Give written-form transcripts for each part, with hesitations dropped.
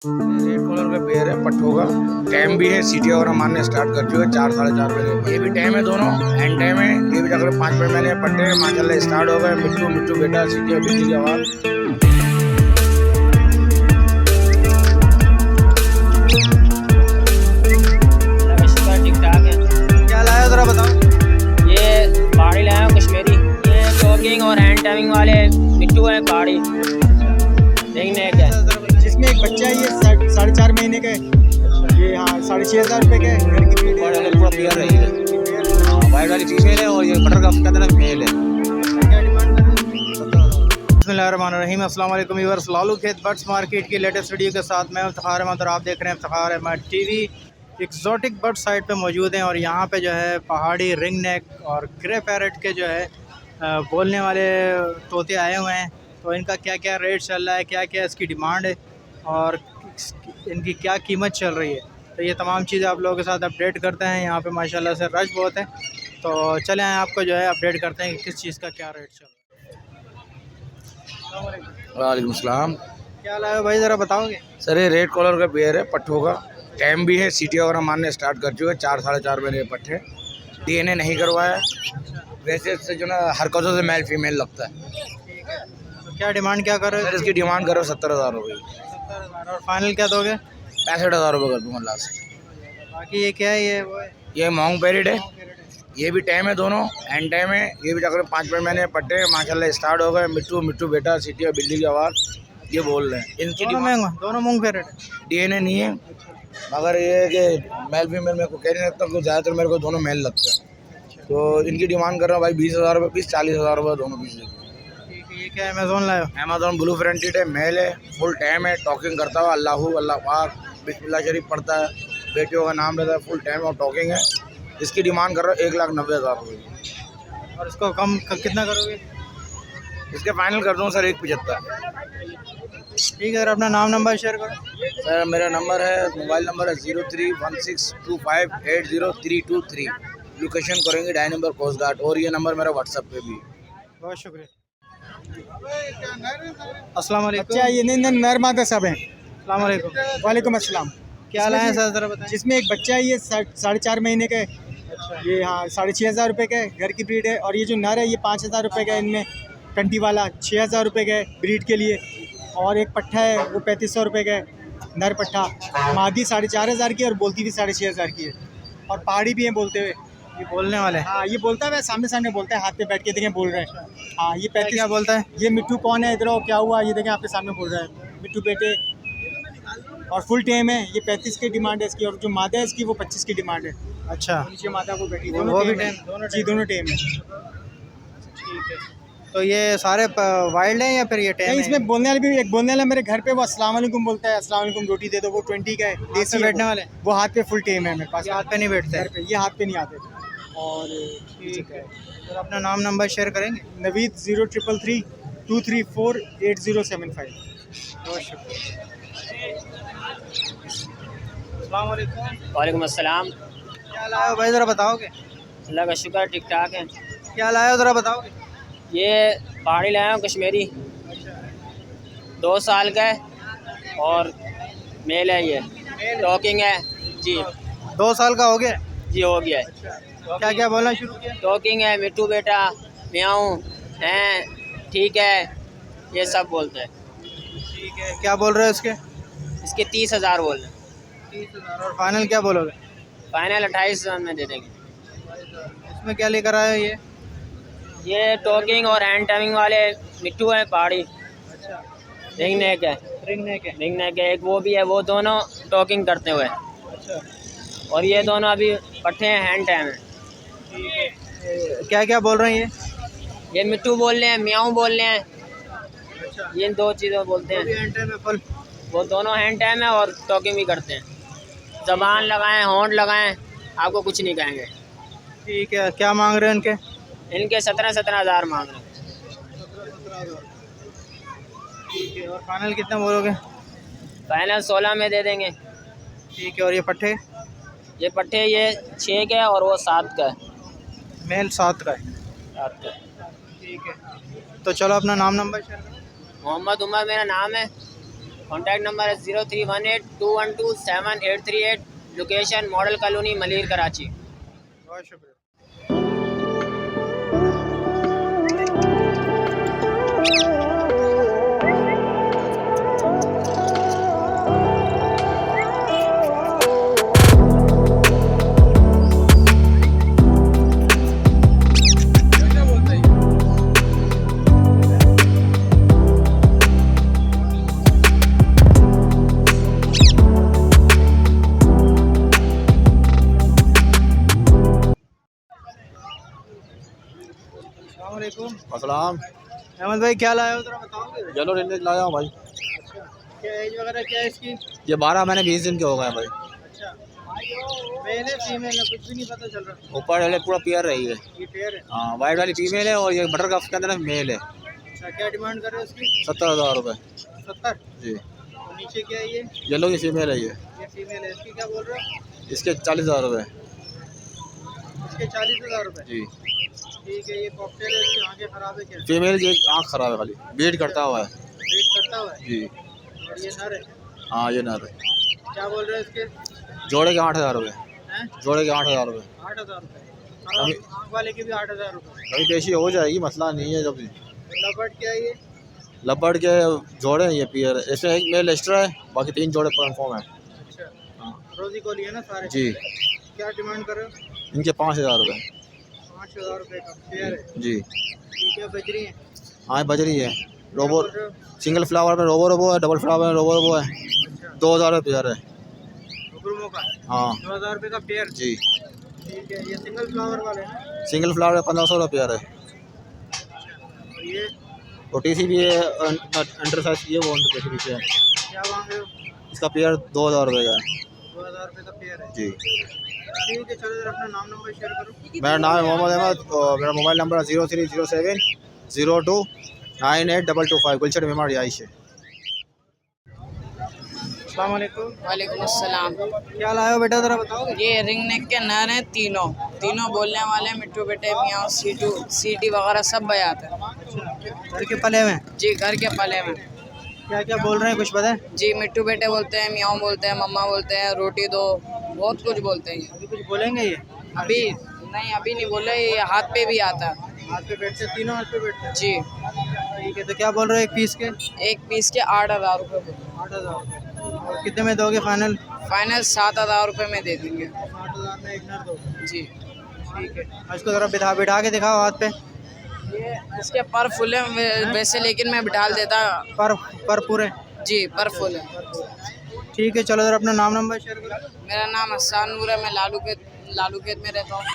Red colour का pair है पट्ठों का। टाइम भी है, सीटी वगैरह मारने स्टार्ट कर चुके 4 साढ़े 4 बजे। ये भी टाइम है, दोनों एंड टाइम है। ये भी जाकर 5 महीने पट्टे माशाल्लाह स्टार्ट हो गए। मिट्टू मिट्टू बेटा सीटी और बिजली की आवाज़। ठीक ठाक है। क्या लाया जरा बताओ। ये पहाड़ी लाया हूँ कश्मीरी। ये टॉकिंग और हैंड टाइमिंग वाले मिट्टू है पहाड़ी। देखने क्या जिसमें एक बच्चा है, ये 4.5 महीने का है। ये हाँ 6,500 रुपये का है। घर की ब्रीड है। पूरा पेयर है ये। वाइट वाली फीमेल है और ये बटर कप का तरफ मेल है। क्या डिमांड कर रहे हैं? बिस्मिल्लाहिर्रहमानिर्रहीम। अस्सलाम वालेकुम व्यूअर्स, लालू खेत बर्ड्स मार्केट की लेटेस्ट वीडियो के साथ मैं इफ्तिखार अहमद और आप देख रहे हैं Iftikhar Ahmed TV. Exotic bird site पे मौजूद हैं और यहाँ पे जो है पहाड़ी रिंग नेक और ग्रे पैरेट के जो है बोलने वाले तोते आए हुए हैं। तो इनका क्या क्या रेट चल रहा है, क्या क्या इसकी डिमांड है और इनकी क्या कीमत चल रही है, तो ये तमाम चीज़ें आप लोगों के साथ अपडेट करते हैं। यहाँ पे माशाल्लाह से रश बहुत है, तो चलें आपको जो है अपडेट करते हैं कि किस चीज़ का क्या रेट चल रहा है। वालेकुम सलाम। क्या लाए भाई, ज़रा बताओगे। सर ये रेड कलर का पेयर है पट्ठों का। टाइम भी है, सीटी वगैरह मारने स्टार्ट कर चुके 4 साढ़े 4 महीने पट्टे। डीएनए नहीं करवाया, वैसे इससे जो ना हरकतों से मेल फीमेल लगता है। तो क्या डिमांड क्या कर रहे हो। सर इसकी डिमांड करो 70,000 रुपये। 70,000 और फाइनल क्या दोगे। 65,000 रुपये कर दूँगा लास्ट। बाकी ये क्या है, ये वो है, ये मॉन्ग पैरेट है। ये भी टाइम है, दोनों एंड टाइम है। ये भी जाकर 5 महीने पट्टे माशाल्लाह स्टार्ट हो गए। मिट्टू मिट्टू बेटा सीटी और बिल्ली की आवाज़ ये बोल रहे हैं। इनकी दोनों मूंग पैरेट है। डीएनए नहीं है, मगर ये है कि मेल फीमेल मेरे को कह नहीं सकता, क्योंकि ज़्यादातर मेरे को दोनों मेल लगते हैं। तो इनकी डिमांड कर रहा हूँ भाई 20,000 रुपये पीस, 40,000 रुपये दोनों पीस। ये क्या अमेज़ोन लाए हो। अमेज़ोन ब्लू फ्रंटेड है, मेल है, फुल टाइम है, टॉकिंग करता हुआ अल्लाहू अल्लाह पाक बिस्मिल्लाह शरीफ पढ़ता है, बेटियों का नाम लेता है, फुल टाइम और टॉकिंग है। इसकी डिमांड कर रहा हूँ 1,90,000 रुपये। और इसको कम कितना करोगे। इसके फाइनल कर दूँ सर 1,75। ठीक है सर, अपना नाम नंबर शेयर करो। सर मेरा नंबर है, मोबाइल नंबर है 0316258032 लोकेशन करेंगे 2.5 नंबर कोस्ट गार्ड, और ये नंबर मेरा व्हाट्सएप पे भी। बहुत शुक्रिया। अस्सलाम वालेकुम। बच्चा ये नहीं नर मादा सब हैं। अस्सलाम वालेकुम। वालेकुम अस्सलाम। क्या लाए हैं सर, ज़रा बताएं। जिसमें एक बच्चा है, ये 4.5 महीने का है। ये हाँ 6,500 रुपये का है। घर की ब्रीड है। और ये जो नर है ये 5,000 रुपये का है। इनमें टंटी वाला 6,000 रुपये का है ब्रीड के लिए। और एक पट्ठा है वो 3,500 रुपये का है, नर पट्ठा। मादी 4,500 की और बोलती भी 6,500 की है। और पहाड़ी भी हैं बोलते हुए। ये बोलने वाले हैं। हाँ ये बोलता है, सामने सामने बोलता है, हाथ पे बैठ के देखें बोल रहे हैं। हाँ ये 35 क्या बोलता है। ये मिट्टू कौन है, इधर आओ, क्या हुआ, ये देखें आपके सामने बोल रहा है मिट्टू बेटे। और फुल टाइम है। ये 35 की डिमांड है इसकी, और जो मादा है इसकी वो 25 की डिमांड है। अच्छा, नीचे मादा को बैठी वो दोनों भी टाइम टाइम, है। जी दोनों टाइम है। ठीक है। तो ये सारे वाइल्ड हैं या फिर ये टैम नहीं, है। इसमें बोलने वाले भी, एक बोलने वाला मेरे घर पे वो अस्सलाम वालेकुम बोलता है, अस्सलाम वालेकुम रोटी दे दो, वो 20 का है। देसी है बैठने वो। वाले। वो हाथ पे फुल टाइम है मेरे पास। ये हाथ पे नहीं बैठते घर हैं। पे, ये हाथ पे नहीं आते। और ठीक है, तो अपना नाम नंबर शेयर करेंगे। नवीद 0333 234 8075। बहुत शुक्रिया। अस्सलाम वालेकुम। वालेकुम अस्सलाम। क्या लाए हो भाई, ज़रा बताओगे। अल्लाह का शुक्र ठीक ठाक है। क्या लाए हो, ज़रा बताओगे। ये पहाड़ी लाया हूँ कश्मीरी। 2 साल का है और मेल है। ये टॉकिंग है जी। 2 साल का हो गया। जी हो गया है। क्या क्या बोलना शुरू किया। टॉकिंग है, मिट्टू बेटा, म्याऊं हैं, ठीक है, ये सब बोलते हैं। ठीक है, क्या बोल रहे हो इसके। इसके 30,000 बोल रहे हैं। 30,000 और फाइनल क्या बोलोगे। फाइनल 28,000 में दे देंगे। इसमें क्या लेकर आए हो ये टॉकिंग और हैंड टाइमिंग वाले मिट्टू हैं पहाड़ी। अच्छा, रिंग नेक है। रिंग नेक है। रिंग नेक है, एक वो भी है, वो दोनों टॉकिंग करते हुए। अच्छा, और ये दोनों अभी पट्टे हैं, हैंड टाइम है। ठीक है। क्या क्या बोल रहे हैं ये मिट्टू बोल रहे हैं, म्याऊं बोल रहे हैं, अच्छा, ये 2 चीज़ें बोलते हैं। एंटर में फुल। वो दोनों हैंड टाइम है और टॉकिंग भी करते हैं। ज़बान लगाएं, होंठ लगाएं, आपको कुछ नहीं कहेंगे। ठीक है, क्या मांग रहे हैं इनके। इनके 17,000 मांग रहे हैं। ठीक है, और फाइनल कितना बोलोगे। फाइनल 16 में दे देंगे। ठीक है, और ये पट्टे। ये पट्टे ये 6 का है और वो 7 का है। मेल 7 का है। 7 का है। ठीक है, तो चलो अपना नाम नंबर शेयर करो। मोहम्मद उमर मेरा नाम है। कॉन्टैक्ट नंबर है 0318212788, location model colony Malir Karachi. बहुत शुक्रिया। अस्सलाम। अहमद भाई क्या लाए हो जरा बताओगे? येलो रेंज लाया हूँ भाई। अच्छा, क्या एज वगैरह क्या है इसकी? ये 12 महीने 20 दिन के हो गए भाई। अच्छा, मेल है फीमेल है कुछ भी नहीं पता चल रहा। ऊपर वाले पूरा पेयर रही है। ये पेयर है। हाँ, वाइट वाली फीमेल है और ये बटर कप के अंदर मेल है। अच्छा, क्या डिमांड कर रहे हो इसकी? 70,000 रुपये 70। जी। और नीचे क्या है ये? येलो की फीमेल है ये। फीमेल है, इसकी क्या बोल रहे हो? इसके 40,000 रुपये। इसके 40,000 रुपये। जी ठीक है, ये कॉकटेल है, इसकी आंखें खराब है क्या? फीमेल की आँख खराब है खाली, ब्लीड करता हुआ है। वेट करता हुआ है। जी और ये नर है। हाँ, ये नर है। क्या बोल रहे हैं इसके? जोड़े के 8,000 रुपये। हैं? जोड़े के 8,000 रुपये। 8,000 रुपये। और आँख वाले की भी 8,000 रुपये। कभी पेशी हो जाएगी, मसला नहीं है। जब लबर्ड क्या है ये? लबड़ के जोड़े हैं ये पेयर, इसमें एक मेल एक्स्ट्रा है, बाकी 3 जोड़े कन्फर्म है। अच्छा, रोजी कोली है ना सारे? जी। क्या डिमांड कर रहे हो? इनके 5,000 रुपये। 5,000 रुपये का पेयर है। जी ठीक है, बजरी है। हाँ, बजरी है। रोबो बोल रहे हो? सिंगल फ्लावर में रोबो है, डबल फ्लावर में रोबो है। अच्छा, 2,000 रुपये पेयर है। गुरुमो का हाँ 2,000 रुपये का पेयर। जी। ठीक है, ये सिंगल फ्लावर वाले हैं। सिंगल फ्लावर में 1,500 रुपये पेयर है। और ये और टी सी भी है, अंडर साइज ये वो अंडर पीछे है। क्या मांग रहे हो? इसका पेयर 2,000 रुपये का है। 2,000 रुपये का पेयर है। जी। ठीक है, चलो जरा अपना नाम नंबर शेयर करो। मेरा नाम है मोहम्मद अहमद और मेरा मोबाइल नंबर है 030702982225। गुलशन मेमार आइश है। अस्सलाम वालेकुम। वालेकुम अस्सलाम। क्या लाए हो बेटा, जरा बताओगे? ये रिंग नेक के नर हैं तीनों बोलने वाले हैं। मिट्टू बेटे मियाँ सीटी वगैरह सब बजाते हैं। घर के पले में? जी घर के पले में। क्या क्या बोल रहे हैं कुछ बताएं? जी मिट्टू बेटे बोलते हैं, मियाँ बोलते हैं, मम्मा बोलते हैं, रोटी दो, बहुत कुछ बोलते हैं ये। अभी कुछ बोलेंगे ये? अभी नहीं बोले, ये हाथ पे भी आता है। हाथ पे बैठते हैं, तीनों हाथ पे बैठते हैं। जी। ठीक है, तो क्या बोल रहे हो एक पीस के? एक पीस के 8,000 रुपये बोलते 8,000 रुपये। और कितने में दोगे फाइनल? हैं। फाइनल 7,000 रुपये में दे देंगे। 8,000 में एक नर दो। जी। ठीक है, इसको जरा बिठा के दिखाओ हाथ पे। ये इसके पर फुल है वैसे, लेकिन मैं बिठाल देता। पर पूरे? जी पर फुल है। ठीक है, चलो जरा अपना नाम नंबर शेयर करो। मेरा नाम हसन नूर है, मैं लालूखेत में रहता हूँ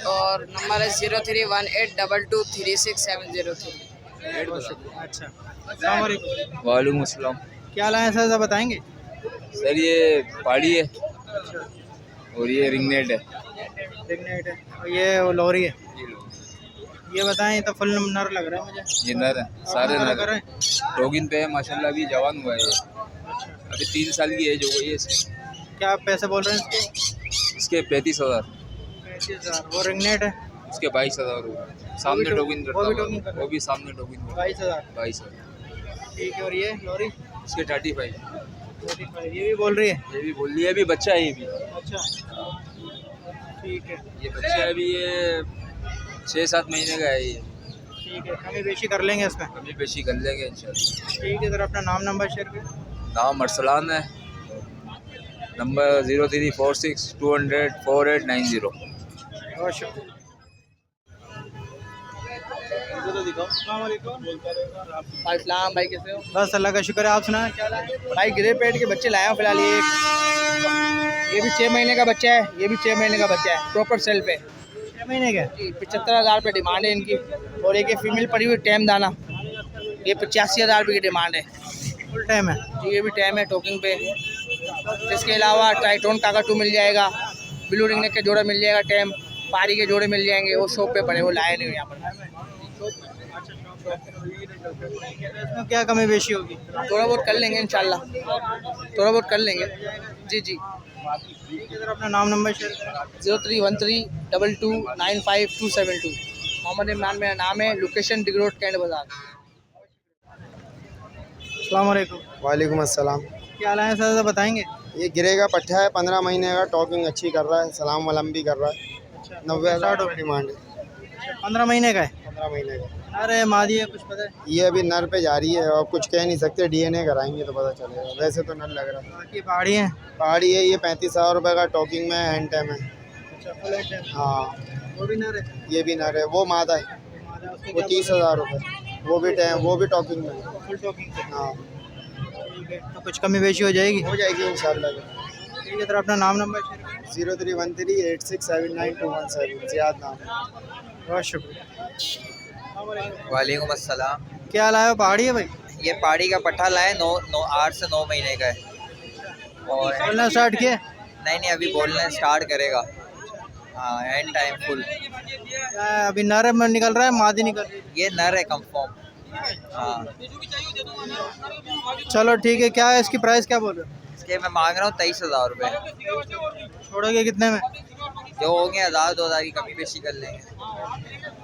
और नंबर है 0318223670 अच्छा, अस्सलाम वालेकुम। वालेकुम अस्सलाम। क्या लाए सर, जरा बताएंगे? सर ये पहाड़ी है और ये रिंगनेट है। सिग्नेट है और ये वो लोरी है। ये बताएं, ये तो फुल नर लग रहा है मुझे। ये नर है, सारे कर नर रहे है। हैं। डॉगिन पे है माशाल्लाह, अभी जवान हुआ है ये। अभी 3 साल की एज हो गई है इसकी। क्या पैसे बोल रहे हैं इसके? इसके 35,000, 35,000। वो रिंगनेट है? इसके 22,000 हुआ। सामने डॉगिन वो भी करता डॉगिन हुआ, कर रहा वो भी सामने डॉगिन 22,000। 22,000। ठीक है, और ये लोरी? इसके 35। 45। ये भी बोल रही है? ये भी बोल रही है, अभी बच्चा है ये भी। अच्छा, ठीक है। ये बच्चा है अभी, ये 6-7 महीने का है ये। ठीक है, कमी बेशी कर लेंगे इसमें। कमी पेशी कर लेंगे इंशाल्लाह। ठीक है, जरा अपना नाम नंबर शेयर करें। नाम अरसलान है, नंबर 0346204890। बहुत शुक्रिया। अस्सलाम भाई, कैसे हो? बस अल्लाह का शुक्र है, आप सुना क्या लाए? भाई ग्रे पेट के बच्चे लाया हूँ फिलहाल। ये भी 6 महीने का बच्चा है, ये भी 6 महीने का बच्चा है, प्रॉपर सेल पे। 6 महीने का? जी 75,000 रुपये डिमांड है इनकी। और एक ये फीमेल पड़ी हुई टैम दाना, ये 85,000 रुपये की डिमांड है। फुल टाइम है? जी ये भी टैम है टोकिंग पे। इसके अलावा ट्राइटोन काकाटू मिल जाएगा, ब्लू रिंगनेक के जोड़े मिल जाएगा, टैम पारी के जोड़े मिल जाएंगे। वो शॉप पे पड़े, वो लाए नहीं यहाँ पर। इसमें क्या कमी बेशी होगी? थोड़ा बहुत कर लेंगे इंशाल्लाह, थोड़ा बहुत कर लेंगे। जी जी। ठीक है, जरा अपना नाम नंबर शेयर करें। 031322952272। मोहम्मद इमरान मेरा नाम है, लोकेशन डिग रोड कैंट बाजार। अस्सलाम वालेकुम। वालेकुम अस्सलाम। क्या लाए हैं सर, बताएंगे? ये गिरे का पट्ठा है, 15 महीने का, टॉकिंग अच्छी कर रहा है, सलाम वलम भी कर रहा है। 90,000 रुपये डिमांड है। 15 महीने का है। 15 महीने का। अरे मादी है, कुछ पता है? ये अभी नर पे जा रही है और कुछ कह नहीं सकते, डीएनए कराएंगे तो पता चलेगा। वैसे तो नर लग रहा है। बाकी पहाड़ी है। पहाड़ी है, ये 35,000 रुपये का टॉकिंग में हैंड टाइम है। अच्छा, फुल हैंड है। हाँ, वो भी नर है। ये भी नर है। वो मादा है, वो 30,000 रुपये। वो भी टाइम, वो भी टॉकिंग में है। फुल टॉकिंग पे। हाँ, ठीक है, तो कुछ कमी बेशी हो जाएगी? हो जाएगी इंशाल्लाह। ठीक है, तो अपना नाम नंबर शेयर करें। 0313867917 ज़ियाद नाम। बहुत शुक्रिया। वालेकुम अस्सलाम। क्या लाए हो, पहाड़ी है भाई? ये पहाड़ी का पट्ठा लाए 8 से 9 महीने का है। और बोलना स्टार्ट किया? नहीं अभी बोलना स्टार्ट करेगा। हाँ, एंड टाइम फुल। क्या अभी नर में निकल रहा है, मादी निकल रही है? ये नर है कंफर्म। हाँ, चलो ठीक है। क्या है इसकी प्राइस, क्या बोल रहे हो? इसके मैं मांग रहा हूँ 23,000 रुपये। छोड़ोगे कितने में? जो होंगे 1,000-2,000 की कमी पेशी कर लेंगे।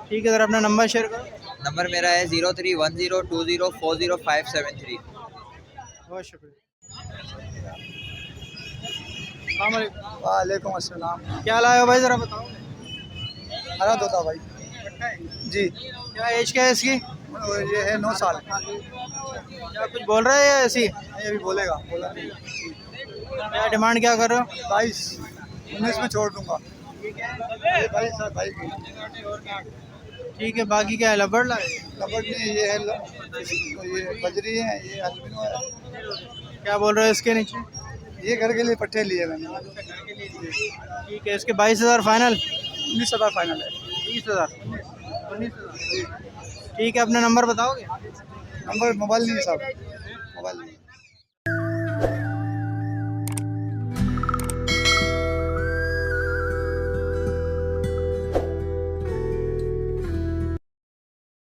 ठीक है, सर अपना नंबर शेयर करो। नंबर मेरा है 031020400573। बहुत शुक्रिया। अस्सलाम वालेकुम। वालेकुम अस्सलाम। क्या लाए हो भाई, ज़रा बताओ। हरा तोता भाई जी। क्या एज क्या है इसकी? ये है 9 साल। क्या कुछ बोल रहा है या ऐसी? ये भी बोलेगा, बोला नहीं। क्या डिमांड क्या कर रहे हो? 22, 19 में छोड़ दूंगा। भाई सर, भाई ठीक है, बाकी क्या है, लबड़ लाए? लबड़ नहीं, ये है ये बजरी है, ये अल्बिनो है। क्या बोल रहे हो इसके नीचे? ये घर के लिए पट्टे लिए मैंने। ठीक है, इसके 22,000 फाइनल? 19,000 फाइनल है। 20,000, 19,000। ठीक है, अपना नंबर बताओगे? नंबर मोबाइल नहीं है साहब।